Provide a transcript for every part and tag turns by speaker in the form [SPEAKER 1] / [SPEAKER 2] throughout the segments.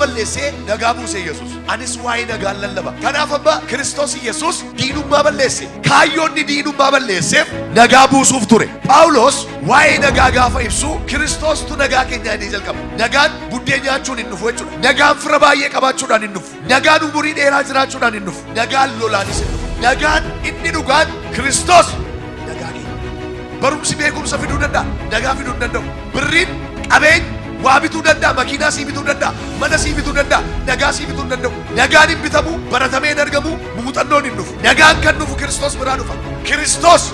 [SPEAKER 1] balleessee nagaa buuse Yesuus. Anis waa'ee nagaa lallaba. Kanaaf amma Kiristoos Yesuus diinummaa balleesse. Kaayyoonni diinummaa balleesseef nagaa buusuuf ture. Phaawulos waa'ee nagaa gaafa ibsu Kiristoostu nagaa keenya inni jalqaba. Nagaan buddeen nyaachuun hin dhufu jechuudha. Nagaan fira baay'ee qabaachuudhaan hin dhufu. Nagaan umurii dheeraa jiraachuudhaan hin dhufu. Nagaan lolaanis hin dhufu. Nagaan inni dhugaan Kiristoos nagaa keenya. Barumsi beekumsa fiduu danda'a. Nagaa fiduu hin danda'u. Birriin qabeenya waa bituu danda'a. Makiinaa sii bituu danda'a. Mana sii bituu danda'a. Nagaa sii bituu hin danda'u. Nagaan hin bitamu. Baratamee hin argamu. Muuxannoon hin dhufu. Nagaan kan dhufu Kiristoos biraa dhufa. Kiristoos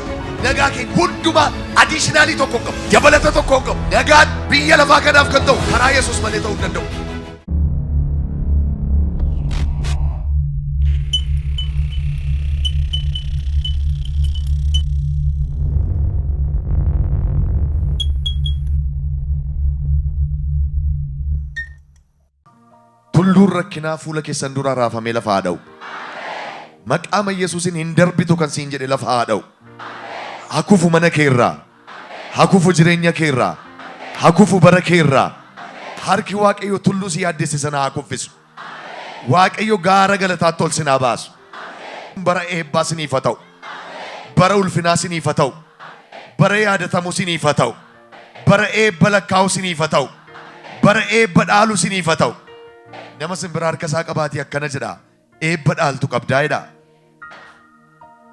[SPEAKER 1] nagaa keenya hundumaa addiishinaalii tokko qabu. Dabalata tokko qabu. Nagaan biyya lafaa kanaaf kan ta'u karaa Yesuus malee ta'uu hin danda'u. Tulluun rakkinaa fuula keessan dura raafamee lafa haa dha'u. Maqaama Yesuusin hin darbitu kan siin jedhe lafa haa dha'u. Hakufu mana keerraa, hakufu jireenya keerraa, hakufu bara keerraa. Harki Waaqayyo tulluu si yaaddesse sana haa kuffisu. Waaqayyo gaara galataatti ol sinaa baasu. Bara eebbaa siniif haa ta'u. Bara ulfinaa siniif haa ta'u. Bara yaadatamu siniif haa ta'u. Bara eebba lakkaa'u siniif haa ta'u. Bara eebba dhaalu siniif haa ta'u. Nama simbira harka isaa qabaatee akkana jedha. Eebba dhaaltu qabdaa jedha.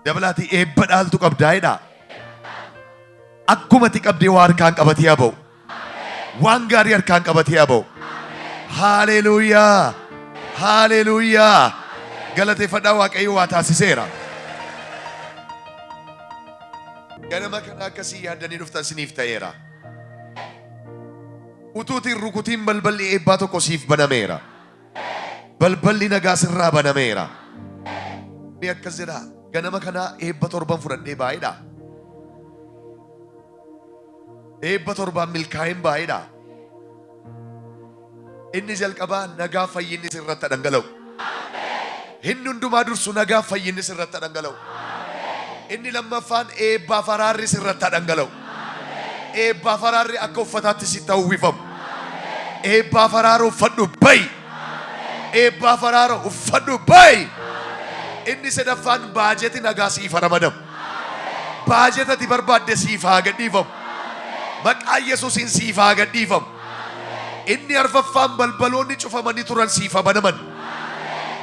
[SPEAKER 1] Dabalatii eebba dhaaltu qabdaa jedha. Akkuma ati qabdee waa harkaan qabatee haa ba'u. Waan gaarii harkaan qabatee haa ba'u. Haaleluyyaa. Haaleluyyaa. Galateeffadhaa Waaqayyo waa taasiseera. Ganama kana akkasii yaaddanii dhuftan siniif ta'eera. Utuutiin rukutiin balballi eebbaa tokko siif banameera. Balballi nagaa sirraa banameera. Mee akkas jedha. Ganama kana eebba torban fudhadhee baay'eedha. Eebba torban milkaa'een baay'eedha. Inni jalqabaa nagaa fayyinni sirratti dhangala'u. Inni hundumaa dursu nagaa fayyinni sirratti dhangala'u. Inni lammaffaan eebbaa faraarri sirratti dhangala'u. Eebbaa faraarri akka uffataatti sitti uwwifamu. Eebbaa faraara uffadhu bayi. Eebbaa faraara uffadhu bayi. Inni sadaffaan baajeti nagaa siif ramadamu. Baajetati barbaadde siif haa gadhiifamu. Maqaa Yesuusiin siif haa gadhiifamu. Inni arfaffaan balbaloonni cufamanii turan siif haa banaman.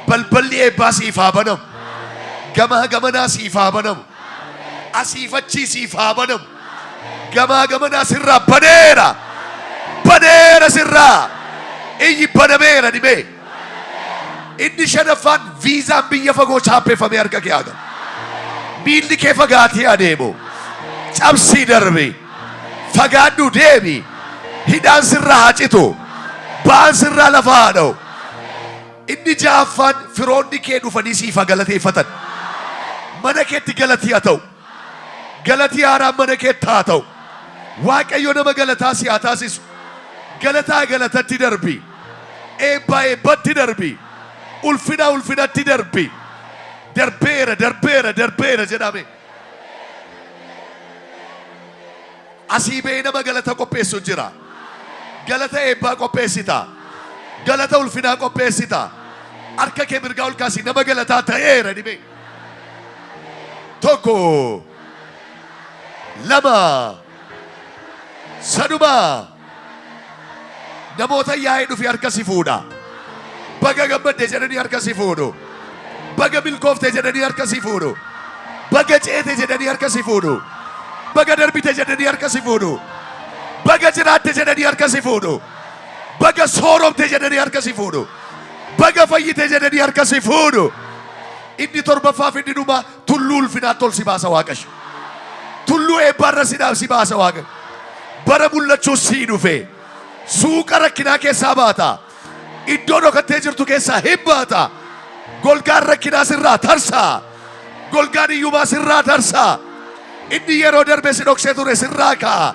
[SPEAKER 1] Balballi eebbaa siif haa banamu. Gamaa gamanaa siif haa banamu. Asiif achii siif haa banamu. Gamaa gamanaa sirraa baneera. Baneera sirraa. Iyyi banameera dhibee. Inni shanaffaan viizaan biyya fagoo chaappeffamee harka kee haa galu. Miilli kee fagaatee adeemu. Cabsii darbe. Fagaadhu deemi. Hidhaan sirraa haa citu. Ba'aan sirraa lafa haa dha'u. Inni ja'affaan firoonni kee dhufanii siif haa galateeffatan. Mana keetti galatii haa ta'u. Galatii haaraan mana keetti haa ta'u. Waaqayyo nama galataa si haa taasisu. Galataa galatatti darbi. Eebbaa eebbatti darbi. Ulfina ulfinatti darbi. Darbeera darbeera darbeera jedhame. Asii bee nama galata qopheessu jira. Galata eebbaa qopheessita. Galata ulfinaa qopheessita. Harka kee mirgaa ol kaasi nama galataa ta'eera dhibee. Tokko. Lama. Saduma. Namoota yaa'ee dhufi harka si fuudha. Baga gammadde jedhanii harka si fuudhu. Baga milkoofte jedhanii harka si fuudhu. Baga ceete jedhanii harka si fuudhu. Baga darbite jedhanii harka si fuudhu. Baga jiraatte jedhanii harka si fuudhu. Baga sooromte jedhanii harka si fuudhu. Baga fayyite jedhanii harka si fuudhu. Inni torbaffaaf inni dhuma tulluu ulfinaatti ol si baasa Waaqayyo. Tulluu eebbaarra si baasa Waaqayyo. Bara mul'achuu sii dhufe. Suuqa rakkinaa keessaa baata. Iddoo dhokattee jirtu keessaa hin baata. Golgaan rakkinaa sirraa tarsaa. Golgaan hiyyumaa sirraa tarsaa. Inni yeroo darbe si dhoksee ture sirraa ka'a.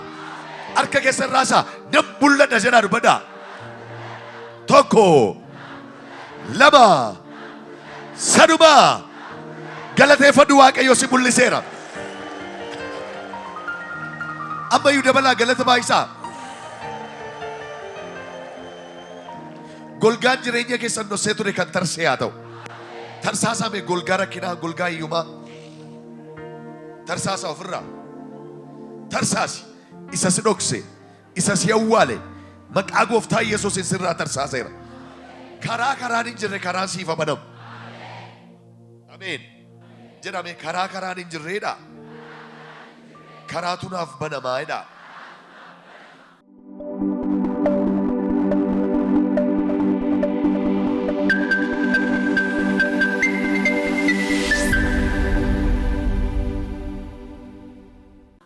[SPEAKER 1] Harka keessa irraasaa nam mul'adha jedhaa dubbadha. Tokko. Lama. Saduma. Galateeffadhu Waaqayyo si mul'iseera. Ammayyuu dabalaa galata baay'isaa. golgaan jireenya keessan dhossee ture kan tarsee haa ta'u. Tarsaasame golgaa rakkinaa, golgaa hiyyumaa. Tarsaasa ofirraa. Tarsaasi isa si dhokse, isa si awwaale maqaa gooftaa Yesuusin sirraa tarsaaseera. Karaa karaan hin jirre karaan siif banamu. Ameen. Jedhame karaa karaan hin jirreedha. Karaatu naaf banamaadha.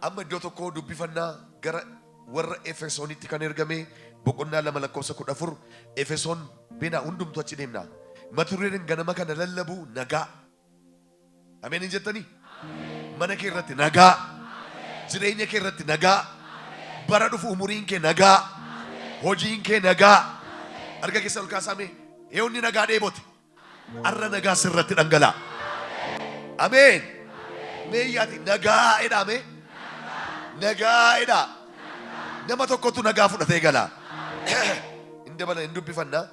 [SPEAKER 1] Amma iddoo tokko dubbifannaa gara warra Efesoonitti kan ergame boqonnaa 2:14 Efesoon bina hundumtu achi deemna. Mata dureen ganama kana lallabu nagaa. Ameen jettanii? Mana kee irratti nagaa. Jireenya kee irratti nagaa. Bara dhufu umuriin kee nagaa. Hojiin kee nagaa. Arga keessa ol kaasame eewni nagaa dheebote. Arra nagaa sirratti dhangala'a. Ameen. Meeyyaati nagaa edhame. Nagaa edha. Nama tokkotu nagaa fudhatee gala. Inde bala hin dubbifannaa.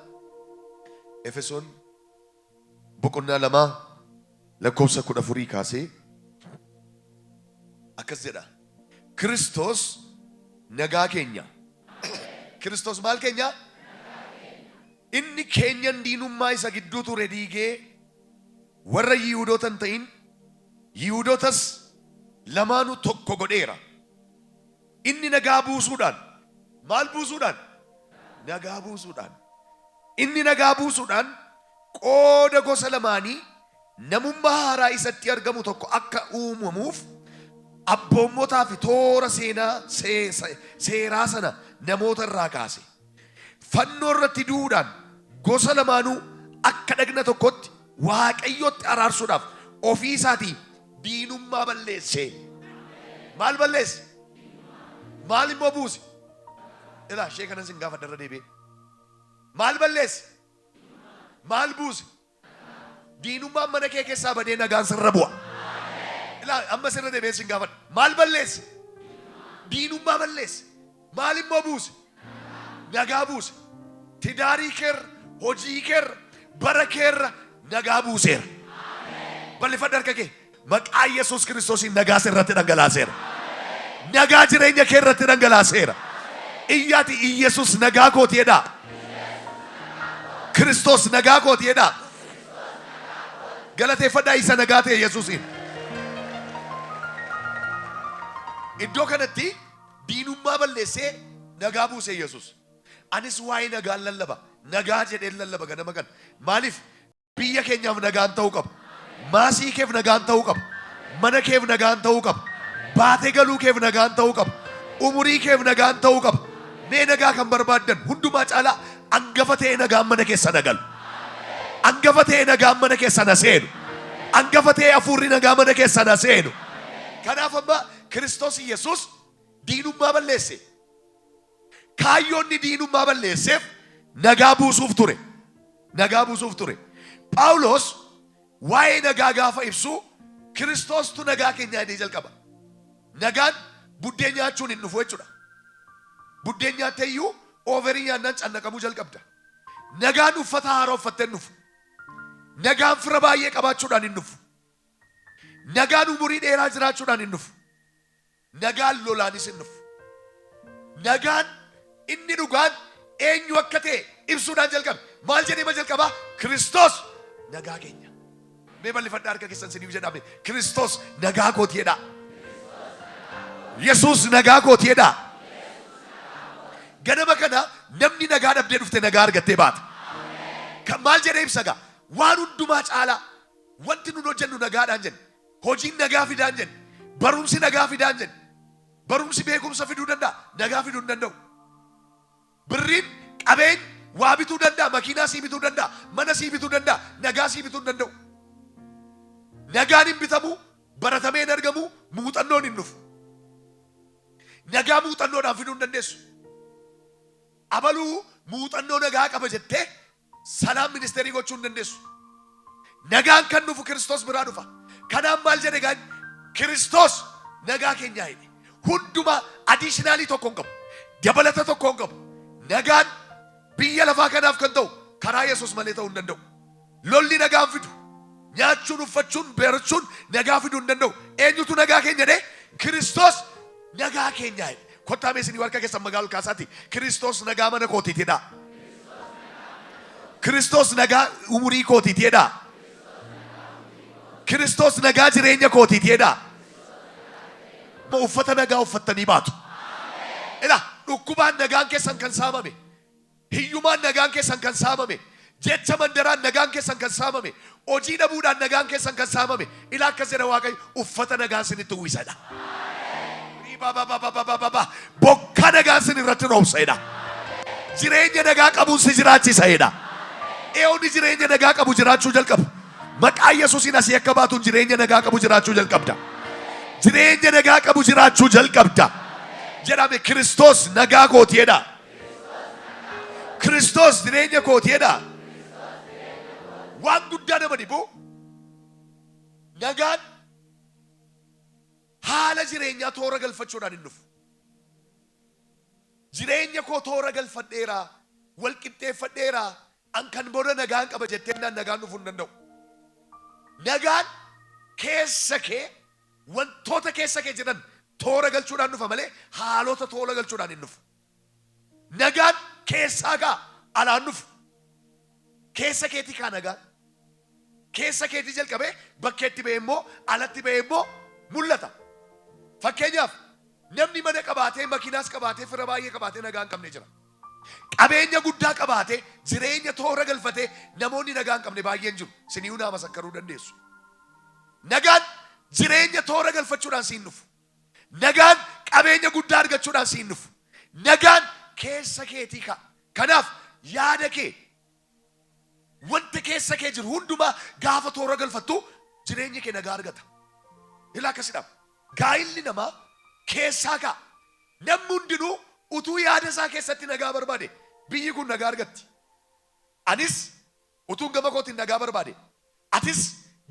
[SPEAKER 1] Efesoon boqonnaa 2:14 kaasee akkas jedha. Kiristoos nagaa keenya. Kiristoos maal keenya? Inni keenyan diinummaa isa gidduu ture diigee warra Yihuudootan ta'in Yihuudootas lamaanuu tokko godheera. Inni nagaa buusuudhaan. Maal buusuudhaan? Nagaa buusuudhaan. Inni nagaa buusuudhaan qooda gosa lamaanii namummaa haaraa isatti argamu tokko akka uumamuuf abboommotaa fi toora seeraa sana namoota irraa kaase. Fannoo irratti du'uudhaan gosa lamaanuu akka dhagna tokkotti waaqayyotti araarsuudhaaf ofii isaatii diinummaa balleesse. Maal balleesse? Maal immoo buuse? Ilaa shee kanan sin gaafa darra deebi'e. Maal balleesse? Maal buuse? Diinummaan mana kee keessaa badee nagaan sirra bu'a. Ilaa amma sirra deebi'ee sin gaafa. Maal balleesse? Diinummaa balleesse. Maal immoo buuse? Nagaa buuse. Tidaarii keerra, hojii keerra, bara keerra nagaa buuseera. Bal'ifadha harka kee. Maqaa Yesuus Kiristoosiin nagaa sirratti dhangalaaseera. Nagaa jireenya kee irratti dhangalaaseera. Iyyaati Iyesuus nagaa kooti jedha. Kiristoos nagaa kooti jedha. Galateeffadhaa isa nagaa ta'e Yesuusiin. Iddoo kanatti diinummaa balleessee nagaa buuse Yesuus. Anis waa'ee nagaan lallaba. Nagaa jedheen lallaba ganama kan. Maaliif biyya keenyaaf nagaan ta'uu qaba. Maasii keef nagaan ta'uu qaba. Mana keef nagaan ta'uu qaba. Baatee galuu keef nagaan ta'uu qaba. Umurii keef nagaan ta'uu qaba. Mee nagaa kan barbaaddan hundumaa caalaa angafa ta'ee nagaan mana keessa nagalu. Angafa ta'ee nagaan mana keessa na seenu. Angafa ta'ee hafuurri nagaa mana keessa na seenu. Kanaaf amma Kiristoos Yesuus diinummaa balleesse. Kaayyoonni diinummaa balleesseef nagaa buusuuf ture. Nagaa buusuuf ture. Phaawulos waa'ee nagaa gaafa ibsu Kiristoostu nagaa keenya jedhee jalqaba. Nagaan buddeen nyaachuun hin dhufu jechuudha. Buddeen nyaattee iyyuu ooverii nyaannaan cannaqamuu jalqabda. Nagaan uffata haaraa uffattee hin dhufu. Nagaan fira baay'ee qabaachuudhaan hin dhufu. Nagaan umurii dheeraa jiraachuudhaan hin dhufu. Nagaan lolaanis hin dhufu. Nagaan inni dhugaan eenyu akka ta'e ibsuudhaan jalqabe. Maal jedhee jalqabaa? Kiristoos nagaa keenya. Mee bal'ifadhaa harka keessan siniif jedhame. Kiristoos nagaa kooti jedha. Yesuus nagaa kooti jedha. Ganama kana namni nagaa dhabdee dhufte nagaa argattee baata. Kan maal jedhee ibsagaa? Waan hundumaa caalaa wanti nun hojjennu nagaadhaan jenne. Hojiin nagaa fidaan jenne. Barumsi nagaa fidaan jenne. Barumsi beekumsa fiduu danda'a. Nagaa fiduu hin danda'u. Birriin qabeenya waa bituu danda'a. Makiinaa sii bituu danda'a. Mana sii bituu danda'a. Nagaa sii bituu hin danda'u. Nagaan hin bitamu. Baratamee hin argamu. Muuxannoon hin dhufu. Nagaa muuxannoodhaan fiduu hin dandeessu. Abaluu muuxannoo nagaa qaba jettee salaam ministeerii gochuu hin dandeessu. Nagaan kan dhufu Kiristoos biraa dhufa. Kanaaf maal jedhe gaan Kiristoos nagaa keenyaa jedhe. Hunduma adiishinaalii tokko hin qabu. Dabalata tokko hin qabu. Nagaan biyya lafaa kanaaf kan ta'u karaa Yesuus malee ta'uu hin danda'u. Lolli nagaa fidu. Nyaachuun, uffachuun, beerachuun nagaa fiduu hin danda'u. Eenyutu nagaa keenya jedhee? Kiristoos nagaa keenya jedhe. Kottaa mee isinii warqa keessan magaalaa kaasaati. Kiristoos nagaa mana kootiitidha. Kiristoos nagaa umurii kootiitidha. Kiristoos nagaa jireenya kootiitidha. Uffata nagaa uffattanii baatu. Ila dhukkubaan nagaan keessan kan saamame. Hiyyumaan nagaan keessan kan saamame. Jecha mandaraan nagaan keessan kan saamame. Hojii dhabuudhaan nagaan keessan kan saamame. Ila akkas jedha Waaqayyo uffata nagaan isinitti uwwisadha. Bokka nagaan isin irratti roobsedha. Jireenya nagaa qabuun si jiraachisedha. Eewni jireenya nagaa qabu jiraachuu jalqabu. Maqaa Yesuusiin asii akka baatuun jireenya nagaa qabu jiraachuu jalqabda. Jireenya nagaa qabu jiraachuu jalqabda. Jedhame Kiristoos nagaa kootiidha. Kiristoos jireenya kootiidha. Waan guddaa nama dhibu nagaan haala jireenyaa toora galfachuudhaan hin dhufu. Jireenya koo toora galfadheera, wal qixxeeffadheera, an kan booda nagaan qaba jetteenaan nagaan dhufuu hin danda'u. Nagaan keessa kee wantoota keessa kee jiran toora galchuudhaan dhufa malee haalota toora galchuudhaan hin dhufu. Nagaan keessaa kaa alaan dhufu. Keessa keetii kaa nagaan. Keessa keetii jalqabee bakkeetti ba'e immoo alatti ba'e immoo mul'ata. Fakkeenyaaf namni mana qabaatee makiinaas qabaatee fira baay'ee qabaatee nagaa hin qabne jira. Qabeenya guddaa qabaatee jireenya toora galfatee namoonni nagaa hin qabne baay'een jiru. Sinii hundaa masakkaruu dandeessu. Nagaan jireenya toora galfachuudhaan siin dhufu. Nagaan qabeenya guddaa argachuudhaan siin dhufu. Nagaan keessa keetii kaa. Kanaaf yaada kee wanta keessa kee jiru hundumaa gaafa toora galfattu jireenya kee nagaa argata. Ilaa akkasidha. Gaa'illi namaa keessaa kaa. Namni hundinuu utuu yaada isaa keessatti nagaa barbaade biyyi kun nagaa argatti. Anis utuun gama kootiin nagaa barbaade. Atis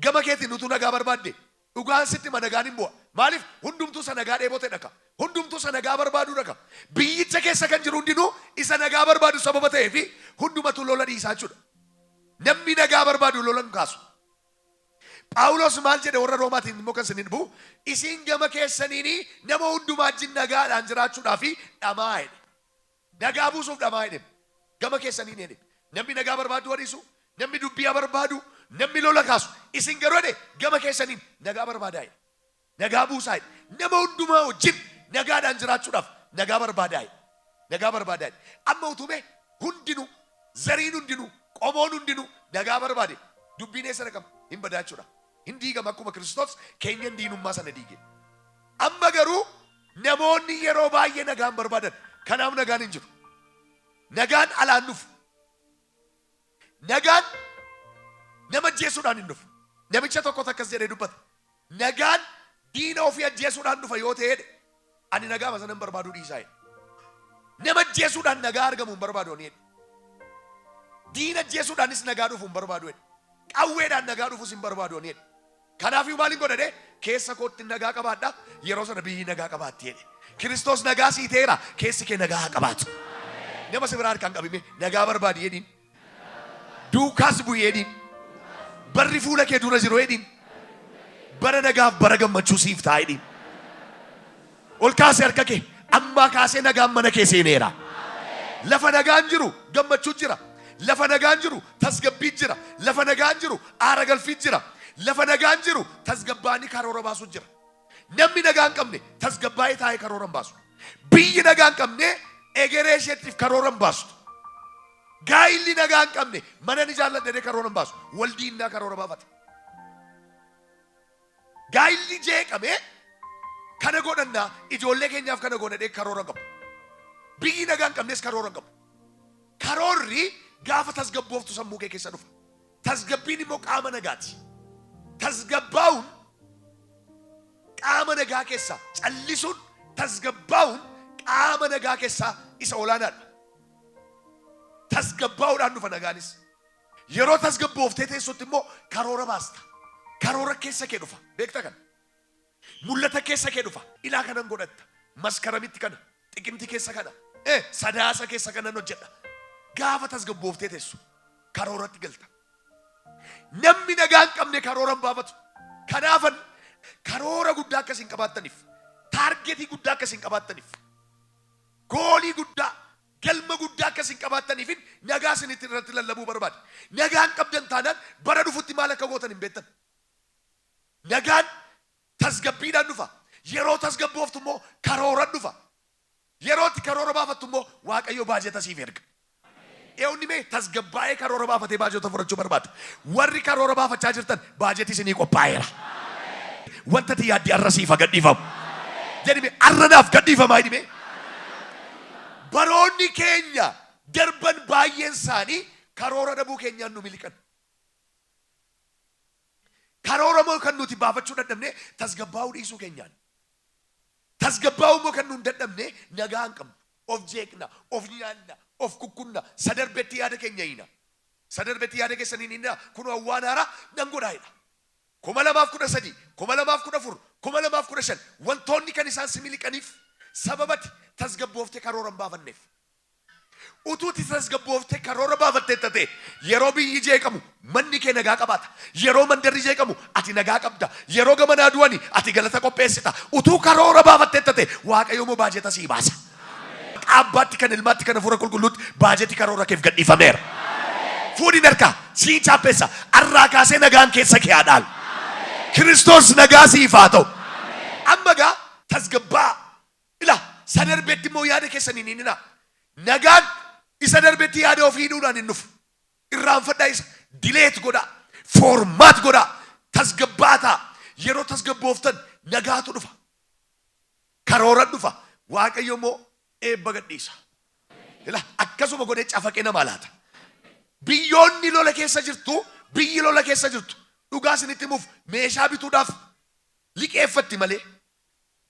[SPEAKER 1] gama keetiin utuu nagaa barbaadde dhugaan sitti nagaan hin bu'a. Maaliif hundumtuu isa nagaa dheebote dhaka. Hundumtuu isa nagaa barbaadu dhaka. Biyyicha keessa kan jiru hundinuu isa nagaa barbaadu sababa ta'eef hundumatu lola dhiisaa jechuudha. Namni nagaa barbaadu lola hin kaasu. Phaawulos maal jedhe warra Roomaatiin immoo kan isiniin bu'u isin gama keessaniini nama hundumaa wajjin nagaadhaan jiraachuudhaaf dhamaa jedhe. Nagaa buusuuf dhamaa jedhe. Gama keessaniin jedhe. Namni nagaa barbaadu wadiisu, namni dubbii barbaadu, namni lola kaasu. Isin garuu jedhe gama keessaniin nagaa barbaadaa jedhe. Nagaa buusaa jedhe. Nama hundumaa wajjin nagaadhaan jiraachuudhaaf nagaa barbaadaa jedhe. Nagaa barbaadaa jedhe. Amma utume hundinuu zariin hundinuu qomoon hundinuu nagaa barbaade dubbiin eessa dhaqama hin badaachuudha. Hin diigama akkuma Kiristoos keenyan diinummaa sana diige. Amma garuu namoonni yeroo baay'ee nagaan barbaadan. Kanaaf nagaan hin jiru. Nagaan alaan dhufu. Nagaan nama ajjeesuudhaan hin dhufu. Namicha tokko akkas jedhee dubbata. Nagaan diina ofii ajjeesuudhaan dhufa yoo ta'e ani nagaa sana hin barbaadu dhiisaa jedhe. Nama ajjeesuudhaan nagaa argamu hin barbaadu jedhe. Diina ajjeesuudhaanis nagaa dhufu hin barbaadu jedhe. Qawweedhaan nagaa dhufus hin barbaadu jedhe. Kanaafuu maaliin godhadhe keessa kootti nagaa qabaadha yeroo sana biyyi nagaa qabaatti jedhe. Kiristoos nagaa sii ta'eera keessi kee nagaa qabaatu. Nama si biraa harkaan qabime nagaa barbaadi jedhiin. Duukaas bu'ii jedhiin. Barri fuula kee dura jiru jedhiin. Bara nagaaf bara gammachuu siif ta'a jedhiin. Ol kaasee harka kee ammaa kaasee nagaan mana kee seeneera. Lafa nagaan jiru gammachuu jira. Lafa nagaan jiru tasgabbii jira. Lafa nagaan jiru aara galfii jira. Lafa nagaan jiru tasgabbaanii karoora baasu jira. Namni nagaan qabne tasgabbaa'ee taa'ee karoora hin baasu. Biyyi nagaan qabne egeree isheetiif karoora hin baastu. Gaa'illi nagaan qabne mana ni jaalladhee karoora hin baasu. Waldiinnaa karoora baafata. Gaa'illi jeeqame kana godhannaa ijoollee keenyaaf kana godhadhee karoora qabu. Biyyi nagaan qabnes karoora qabu. Karoorri gaafa tasgabbooftu sammuu kee keessa dhufa. Tasgabbiin immoo qaama nagaati. Tasgabbaa'uun qaama nagaa keessaa callisuun tasgabbaa'uun qaama nagaa keessaa isa olaanaadha. Tasgabbaa'uudhaan dhufa nagaanis. Yeroo tasgabbooftee teessutti immoo karoora baasta. Karoora keessa kee dhufa. Beekta kana. Mul'ata keessa kee dhufa. Ilaa kanan godhatta. Maskaramitti kana. Xiqimti keessa kana. Sadaasa keessa kanan hojjedha. Gaafa tasgabbooftee teessu. karooratti galta. Namni nagaa hin qabne karoora hin baafatu. Kanaafan karoora guddaa akkasiin qabaattaniif, taargetii guddaa akkasiin qabaattaniif, goolii guddaa, galma guddaa akkasiin qabaattaniif nagaa isinitti irratti lallabuu barbaada. Nagaan qabdan taanaan bara dhufutti maal akka gootan hin beektan. Nagaan tasgabbiidhaan dhufa. Yeroo tasgabbooftu immoo karooran dhufa. Yerootti karoora baafattu immoo waaqayyo baajeta siif erga. Eewni mee tasgabbaa'ee karoora baafatee baajeta fudhachuu barbaada. Warri karoora baafachaa jirtan baajeti isinii qophaa'eera. Wanta ati yaaddi arra siif gadhiifamu. Jedhime arranaaf gadhiifamaa jedhime. Baroonni keenya darban baay'een isaanii karoora dhabuu keenyaan nu miliqan. Karoora moo kan nuti baafachuu dadhabne tasgabbaa'uu dhiisuu keenyaan. Tasgabbaa'uu moo kan nu hin dadhabne nagaa hin qabnu. Of jeeqna, of nyaanna, of kukkunna, sadarbetti yaada keenya hina. Sadarbetti yaada keessanii hina kun waan haaraa nan godhaa'edha. 2013, 2014, 2015 wantoonni kan isaan si miliqaniif sababati tasgabbooftee karoora hin baafanneef. Utuuti tasgabbooftee karoora baafattee ta'e yeroo biyyi jeeqamu manni kee nagaa qabaata. Yeroo mandarri jeeqamu ati nagaa qabda. Yeroo gamanaa du'ani ati galata qopheessita. Utuu karoora baafattee ta'e waaqayyo moo baajeta sii baasa. Abbaatti kan ilmaatti kan hafuura qulqulluutti baajeti karoora keef gadhiifameera. Fuudhin harkaa sii chaappeessa arraa kaasee nagaan keessa kee haadhaal. Kiristoos nagaa siif haa ta'u. Amma gaa tasgabbaa ila sadarbeetti moo yaada keessanii ni nina. Nagaan isa darbeetti yaada ofii hidhuudhaan hin dhufu. Irraanfadhaa isa dileet godha. Foormaat godha. Tasgabbaataa. Yeroo tasgabbooftan nagaatu dhufa. Karooran dhufa. Waaqayyo moo eebba gadhiisa. Ila akkasuma godhee cafaqee nama laata. Biyyoonni lola keessa jirtu, biyyi lola keessa jirtu. Dhugaa isinitti himuuf meeshaa bituudhaaf liqeeffatti malee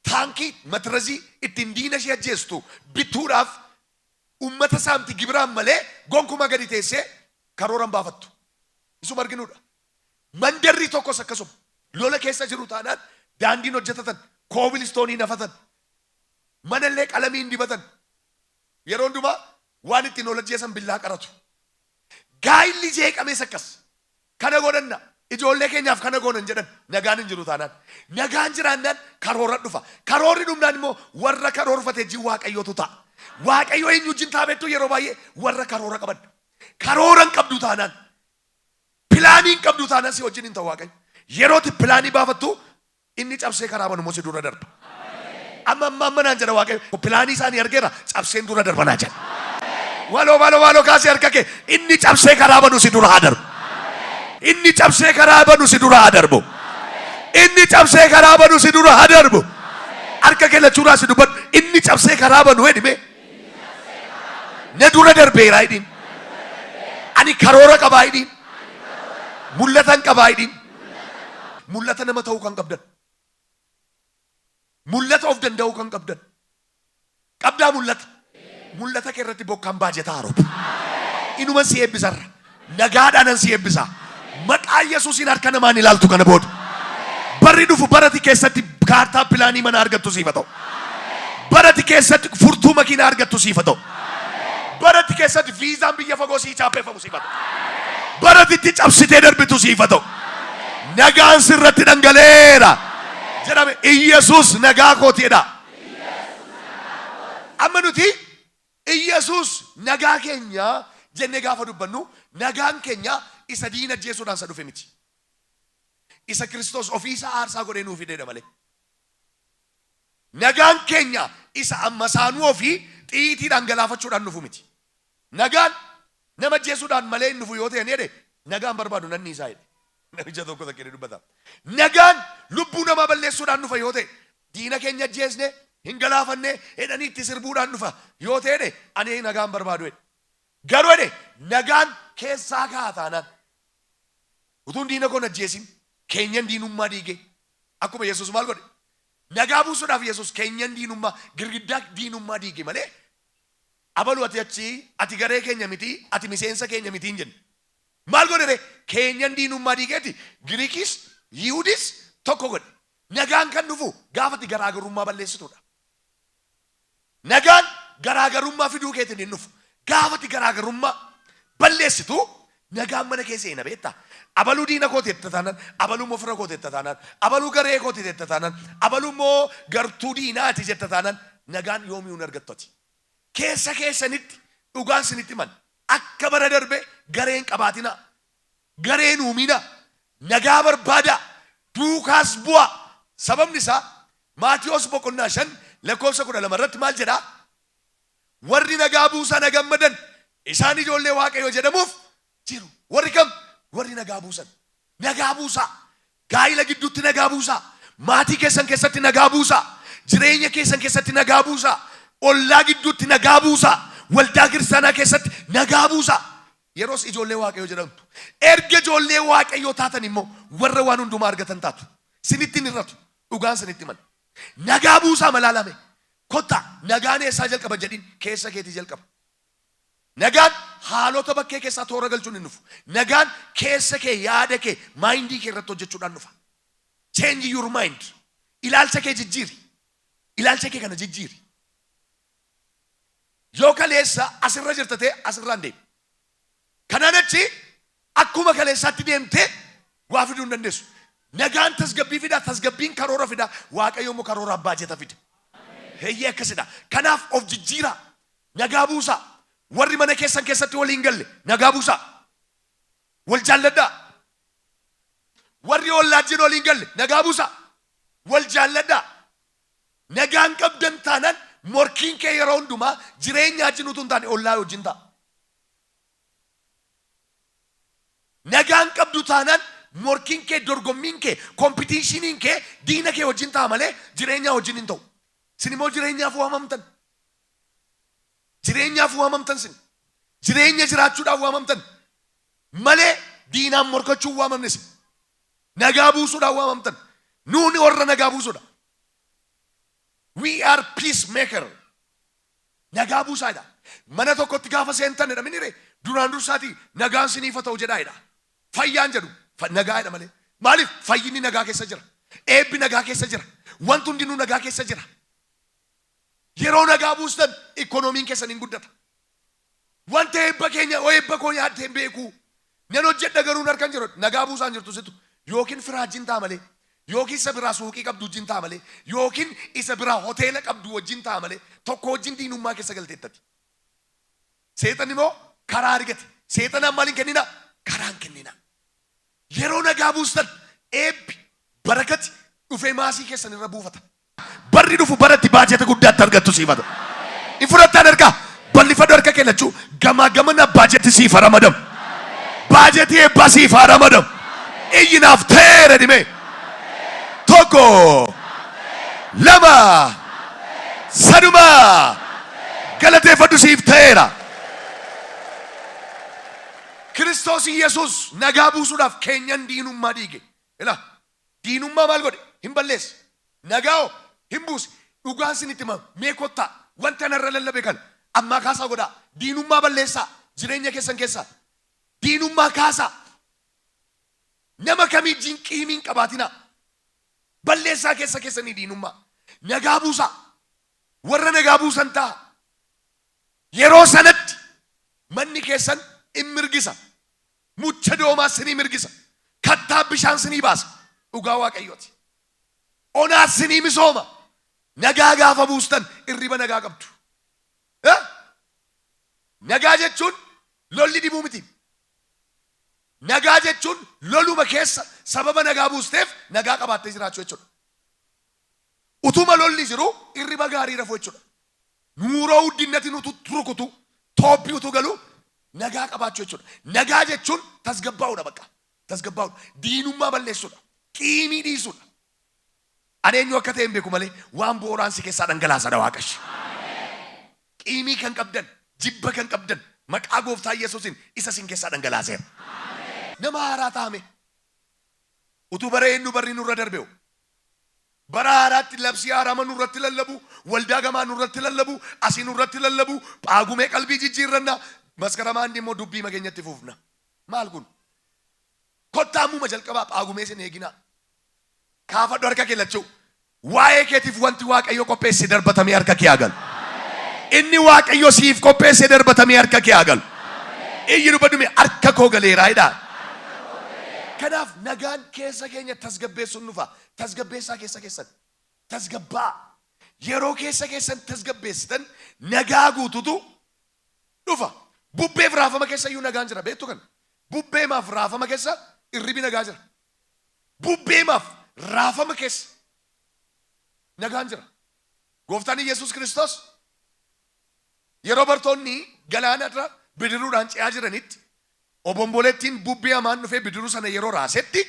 [SPEAKER 1] taankii matrazii ittiin diina ishee ajjeestu bituudhaaf ummata saamti gibiraan malee gonkuma gadi teessee karoora hin baafattu. Isuma arginuudha. Mandarri tokkos akkasuma lola keessa jiru taanaan daandiin hojjetatan, koobilistoonii nafatan, manallee qalamii hin dibatan. Yeroo hundumaa waan ittiin ol ajjeesan billaa qaratu. Gaayilli jeeqamees akkas. Kana godhanna. Ijoollee keenyaaf kana goonan jedhan nagaan hin jiru taanaan. Nagaan jiraannaan karoora dhufa. Karoorri dhumnaan immoo warra karoorfatee jiru waaqayyootu ta'a. Waaqayyo eenyu wajjin taa'etu yeroo baay'ee warra karoora qaban. Karoora hin qabdu taanaan. Pilaanii hin qabdu taanaan si wajjin hin ta'u waaqayyo. Yerootti pilaanii baafattu inni cabsee karaa banu si dura darba. Amma naan jedha waaqayyo. Pilaanii isaanii argeera cabseen dura darbanaa jedha. Waloo kaasee harka kee inni cabsee karaa banu si dura haa darbu. Inni cabsee karaa banu si dura haa darbu. Inni cabsee karaa banu si dura haa darbu. Harka kee lachuudhaa si dubbadhu. Inni cabsee karaa banu jedhime. Na dura darbeeraa jedhin. Ani karoora qabaa jedhin. Mul'atan qabaa jedhin. Mul'ata nama ta'uu kan qabdan. Mul'ata of danda'uu kan qabdan. Qabdaa mul'ata. Mul'ata kee irratti bokkaan baajetaa haroba. Inuman si eebbisarra. Nagaadhaanan si eebbisaa. Maqaa Yesuusiin harka namaan ilaaltu kana booda. Barri dhufu barati keessatti kaartaa pilaanii mana argattu siif haa ta'u. Barati keessatti furtuu makiinaa argattu siif haa ta'u. Barati keessatti viizaan biyya fagoo sii chaappeeffamu siif haa ta'u. Baratitti cabsitee darbitu siif haa ta'u. Nagaan sirratti dhangala'eera. Jedhame Iyesuus nagaa kootiidha. Amma nuti Iyesuus nagaa keenya jennee gaafa dubbannu nagaan keenya isa diina ajjeesuudhaan isa dhufe miti. Isa Kiristoos ofii isaa aarsaa godhee nuuf fideedha malee. Nagaan keenya isa amma saanuu ofii xiitiidhaan galaafachuudhaan dhufu miti. Nagaan nama ajjeesuudhaan malee hin dhufu yoo ta'e jedhe nagaan barbaadu nanni isaa jedhe. Namicha tokko takkee dubbata. Nagaan lubbuu namaa balleessuudhaan dhufa yoo ta'e diina keenya ajjeesne hin galaafanne jedhanii itti sirbuudhaan dhufa yoo ta'e ani nagaan barbaadu jedhe. Garuu jedhe nagaan keessaa ka'a taanaan utuun diina koon ajjeesin keenyan diinummaa diige akkuma Yesuus maal godhe nagaa buusuudhaaf Yesuus keenyan diinummaa girgiddaa diinummaa diige malee abalu ati achi ati garee keenya miti ati miseensa keenya miti hin jenne. Maal godhe keenyan diinummaa diigeeti Giriikis Yihuudis tokko godhe. Nagaan kan dhufu gaafati garaagarummaa balleessituudha. Nagaan garaagarummaa fiduu keetiin hin dhufu. Gaafati garaagarummaa balleessitu nagaan mana keessa hin beektaa. Abaluu diina kooti itti taanan, abaluu mofra kooti itti taanan, abaluu garee kooti itti taanan, abaluu moo gartuu diinaati jetta taanan nagaan yoomii hin argattoti. Keessa keessanitti dhugaan sinitti man akka bara darbe gareen qabaatina, gareen uumina, nagaa barbaada, duukaas bu'a. Sababni isaa Maatiyos boqonnaa 5 lakkoofsa 12 irratti maal jedha? Warri nagaa buusan nagammadan isaan ijoollee waaqayyoo jedhamuuf jiru. Warri kam? Warri nagaa buusan. Nagaa buusaa. Gaa'ila gidduutti nagaa buusaa. Maatii keessan keessatti nagaa buusaa. Jireenya keessan keessatti nagaa buusaa. Ollaa gidduutti nagaa buusaa. Waldaa kiristaanaa keessatti nagaa buusaa. Yeroos ijoollee waaqayyoo jedhamtu. Erga ijoollee waaqayyoo taatan immoo warra waan hundumaa argatan taatu. Sinitti hir'atu. Dhugaan sinitti man. Nagaa buusaa malaalame. Kotta nagaan eessaa jalqaba jedhin keessa keetii jalqaba. Nagaan haalota bakkee keessaa toora galchuun hin dhufu. Nagaan keessa kee yaada kee maayindii kee irratti hojjechuudhaan dhufa. Change your mind. Ilaalcha kee jijjiiri. Ilaalcha kee kana jijjiiri. Yoo kaleessa asirra jirtatee asirraan deemi. Kanaan achi akkuma kaleessaatti deemtee waa fiduu hin dandeessu. Nagaan tasgabbii fida, tasgabbiin karoora fida, waaqayyo immoo karoora abbaa jeta fida. Heeyyee akkasidha. Kanaaf of jijjiira. Nagaa buusaa. Warri mana keessan keessatti waliin galle nagaa buusaa. Wal jaalladhaa. Warri ollaajjiin waliin galle nagaa buusaa. Wal jaalladhaa. Nagaan qabdan taanaan morkiin kee yeroo hundumaa jireenya wajjin utuu hin taane ollaa wajjin ta'a. Nagaan qabdu taanaan morkiin kee, dorgommiin kee, kompitiishiniin kee diina kee wajjin ta'a malee jireenya wajjin hin ta'u. Sin immoo jireenyaaf waamamtan. Jireenyaaf waamamtan sin. Jireenya jiraachuudhaaf waamamtan. Malee diinaan morkachuun waamamne sin. Nagaa buusuudhaaf waamamtan. Nuuni warra nagaa buusuudha. We are peacemaker. Nagaa buusaadha. Mana tokkotti gaafa seentan jedha minire duraan dursaati nagaan siniif haa ta'u jedhaadha. Fayyaan jedhu nagaadha malee. Maaliif fayyinni nagaa keessa jira. Eebbi nagaa keessa jira. Wanti hundinuu nagaa keessa jira. Yeroo nagaa buustan ikoonomiin keessan hin guddata. Wanta eebba keenya oo eebba koo yaadde hin beeku. Nan hojjedha garuu harkaan jiru nagaa buusaan jirtu situ. Yookiin firaa wajjin ta'a malee. Yookiin isa biraa suuqii qabdu wajjin ta'a malee. Yookiin isa biraa hoteela qabdu wajjin ta'a malee. Tokko wajjin diinummaa keessa galteettati. Seexan immoo karaa argate. Seexanaan maaliin kennina? Karaan kennina. Yeroo nagaa buustan eebbi barakati dhufee maasii keessan irra buufata. Barri dhufu baratti baajeta guddaatti argattu siifata. Ifurataan argaa bal'ifadhu harka kennachuu gamaa gamana baajeti siif ramadam. Baajeti eebbaa siif ramadam. Iyyinaaf teera dhime. Tokko lama saduma galateeffadhu siif teera. Kiristoos Yesuus nagaa buusuudhaaf keenyan diinummaa dhiige. Ila diinummaa maal godhe? Hin balleesse. Nagaa'oo hin buuse. Dhugaan sinitti hima. Mee kottaa wanta narra lallabe kan ammaa kaasaa godhaa. Diinummaa balleessaa. Jireenya keessan keessaa. Diinummaa kaasaa. Nama kamii jinqiimiin qabaatina. Balleessaa keessa keessanii diinummaa. Nagaa buusaa. Warra nagaa buusan ta'a. Yeroo sanatti manni keessan in mirgisa. Mucha doomaa sinii mirgisa. Kattaa bishaan sinii baasa. Dhugaa waaqayyooti. Onaa sinii misooma. Nagaa gaafa buustan irriba nagaa qabdu. Nagaa jechuun lolli dhibuu miti. Nagaa jechuun loluma keessa sababa nagaa buusteef nagaa qabaattee jiraachuu jechuudha. Utuma lolli jiru irriba gaarii rafuu jechuudha. Nuuroo guddinatti nutu rukutu tooppi utu galu nagaa qabaachuu jechuudha. Nagaa jechuun tasgabbaa'uudha bakka. Tasgabbaa'uudha. Diinummaa balleessuudha. Qiimii dhiisuudha. Aneenyu akka ta'e hin beeku malee waan bu'uuraan si keessaa dhangalaasadha Waaqayyo. Qiimii kan qabdan, jibba kan qabdan, maqaa gooftaa Yesuusiin isa sin keessaa dhangalaaseera. Nama haaraa taame. Utuu bara eenyu barri nurra darbeewu. Bara haaraatti labsii haarama nurratti lallabu, waldaa gamaa nurratti lallabu, asii nurratti lallabu, paagumee qalbii jijjiirranna, maskaramaan immoo dubbii mageenyatti fuufna. Maal kun? Kottaa ammuma jalqabaa paagumee sin eegina. Kaafadhu harka keellachuu. Waa'ee keetiif wanti Waaqayyo qopheesse darbatamee harka kee haa galu. Inni Waaqayyo siif qopheesse darbatamee harka kee haa galu. Iyyi dubbadhume harka koo galeeraa jedha. Kanaaf nagaan keessa keenya tasgabbeessuun dhufa. Tasgabbeessaa keessa keessan. Tasgabbaa. Yeroo keessa keessan tasgabbeessitan nagaa guututu dhufa. Bubbeef raafama keessa iyyuu nagaan jira. Beektu kan. Bubbeemaaf raafama keessa irribi nagaa jira. Bubbeemaaf raafama keessa nagaan jira. Gooftaan Yesuus Kiristoos yeroo bartoonni galaana irra bidiruudhaan ce'aa jiranitti obomboleettiin bubbee hamaan dhufee bidiruu sana yeroo raasetti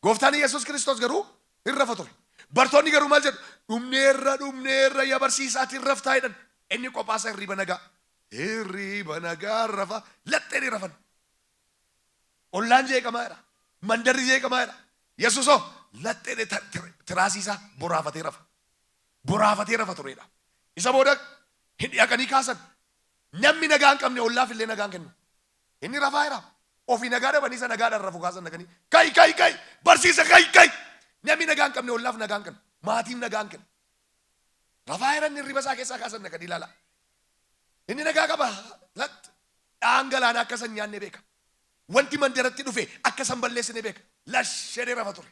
[SPEAKER 1] gooftaan Yesuus Kiristoos garuu hin rafa ture. Bartoonni garuu maal jedhu? Dhumneerra yaa barsiisaatiin raftaa jedhan. Inni qophaasaa hirriba nagaa. Hirriba nagaa rafa laxxeen rafan. Ollaan jeeqamaa jira. Mandarri jeeqamaa jira. Yesuusoo laxxeen tiraasiisaa boraafatee rafa. Boraafatee rafa turedha. Isa booda hin dhiyaqanii kaasan. Namni nagaa hin qabne ollaaf illee nagaa hin kennu. Inni rafaa jira. Ofii nagaa dhabanii isa nagaadhaan rafu kaasan naqanii. Kai barsiisa kai. Namni nagaa hin qabne ollaaf nagaa hin kennu. Maatiin nagaa hin kennu. Rafaa jira inni hirriba isaa keessaa kaasan naqanii ilaala. Inni nagaa qaba. Dhaan galaana akka san nyaanne beeka. Wanti mandaratti dhufe akka san balleessine beeka. Lashedee rafa ture.